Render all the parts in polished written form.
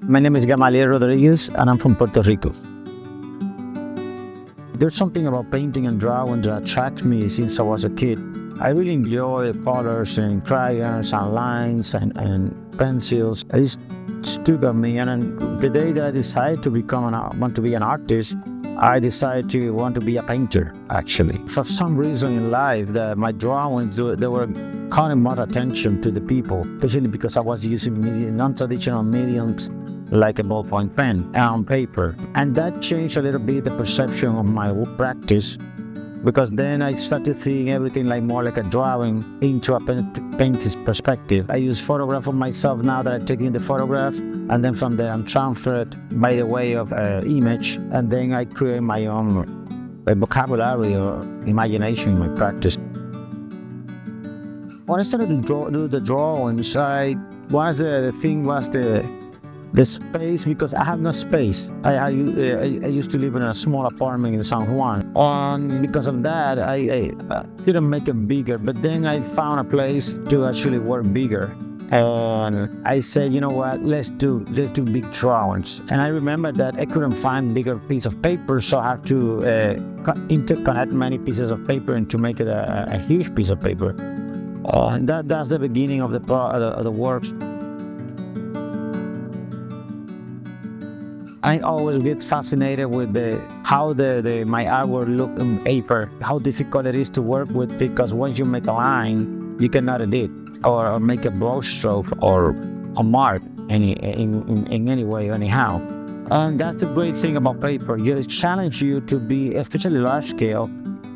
My name is Gamaliel Rodgriguez, and I'm from Puerto Rico. There's something about painting and drawing that attracts me since I was a kid. I really enjoy colors and crayons and lines and pencils. It just stuck at me, and then the day that I decided to want to be an artist, I decided to want to be a painter, actually. For some reason in life, my drawings, they were calling more attention to the people, especially because I was using non-traditional mediums like a ballpoint pen and paper. And that changed a little bit the perception of my practice, because then I started seeing everything more like a drawing into a painter's perspective. I use photograph of myself now that I'm taking the photograph, and then from there I'm transferred by the way of image, and then I create my own vocabulary or imagination in my practice. When I started to do the drawings, one of the thing was the space, because I have no space. I used to live in a small apartment in San Juan, and because of that, I didn't make it bigger. But then I found a place to actually work bigger, and I said, you know what, let's do big drawings. And I remember that I couldn't find bigger piece of paper, so I had to interconnect many pieces of paper and to make it a huge piece of paper. And that's the beginning of the works. I always get fascinated with how my artwork look on paper, how difficult it is to work with, because once you make a line, you cannot edit or make a brush stroke or a mark in any way, anyhow. And that's the great thing about paper. It challenges you to be, especially large scale.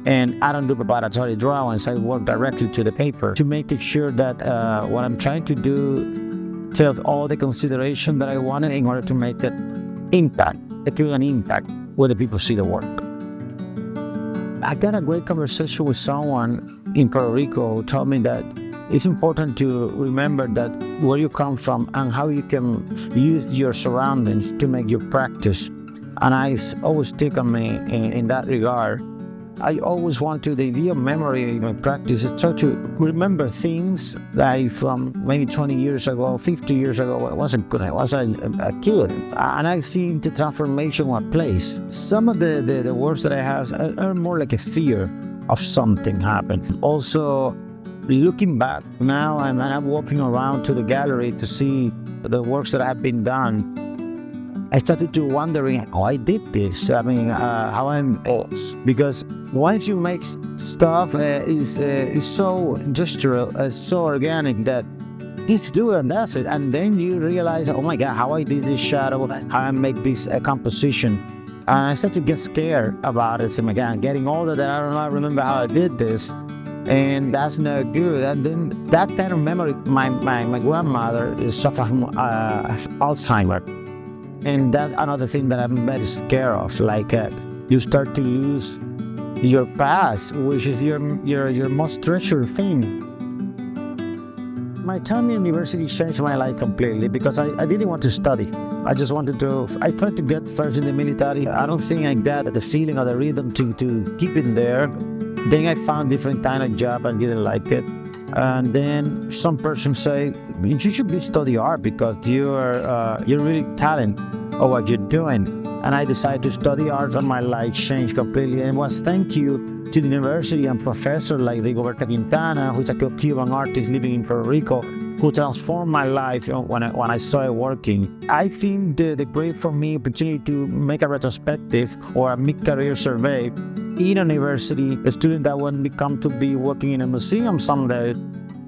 And I don't do preparatory drawings. I work directly to the paper to make sure that what I'm trying to do tells all the consideration that I wanted in order to make it create an impact when the people see the work. I got a great conversation with someone in Puerto Rico who told me that it's important to remember that where you come from and how you can use your surroundings to make your practice. And I always stick on me in that regard. I always want to, the idea of memory in my practice is try to remember things that from maybe 20 years ago, 50 years ago, I wasn't good. I was a kid. And I see the transformation of a place. Some of the works that I have are more like a fear of something happened. Also, looking back now, I'm walking around to the gallery to see the works that have been done. I started to wondering how I did this. How I'm, because once you make stuff, is so gestural, so organic that just do it and that's it. And then you realize, oh my God, how I did this shadow, how I make this composition. And I started to get scared about it. So my God, I'm getting older that I don't remember how I did this. And that's not good. And then that kind of memory, my grandmother is suffering Alzheimer's. And that's another thing that I'm very scared of. You start to lose your past, which is your most treasured thing. My time in university changed my life completely, because I didn't want to study. I tried to get first in the military. I don't think I got the feeling or the rhythm to keep it there. Then I found different kind of job and didn't like it. And then some person say, you should study art because you're really talented at what you're doing. And I decided to study art, and my life changed completely. And it was thank you to the university and professor like Rigoberta Quintana, who's a Cuban artist living in Puerto Rico, who transformed my life when I started working. I think the great for me opportunity to make a retrospective or a mid-career survey in a university, a student that want to come to be working in a museum someday.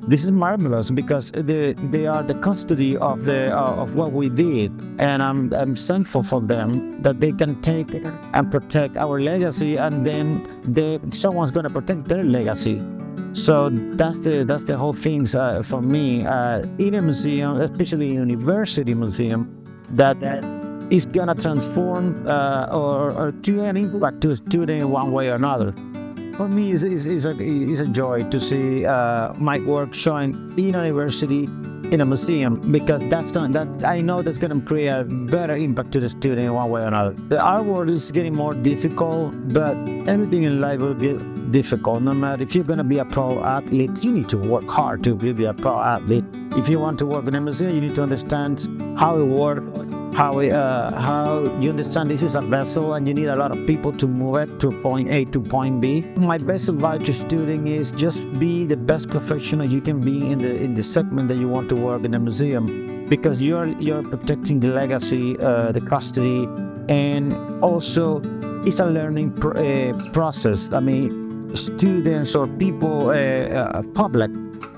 This is marvelous, because they are the custody of what we did, and I'm thankful for them that they can take and protect our legacy, and then someone's going to protect their legacy. So that's the whole thing for me in a museum, especially a university museum, that is going to transform or create an impact to a student in one way or another. For me, it's a joy to see my work showing in a university, in a museum, because I know that's going to create a better impact to the student in one way or another. The art world is getting more difficult, but everything in life will get difficult. No matter if you're going to be a pro athlete, you need to work hard to be a pro athlete. If you want to work in a museum, you need to understand how it works. how you understand this is a vessel and you need a lot of people to move it to point A to point B. My best advice to students is just be the best professional you can be in the segment that you want to work in a museum, because you're protecting the legacy, the custody, and also it's a learning process. I mean, students or people, public,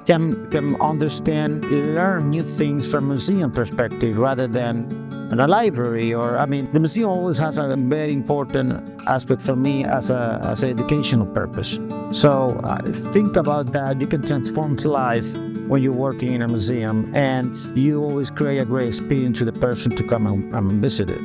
can understand, learn new things from museum perspective rather than in a library. Or, I mean, the museum always has a very important aspect for me as an educational purpose. So think about that. You can transform lives when you're working in a museum, and you always create a great experience to the person to come and visit it.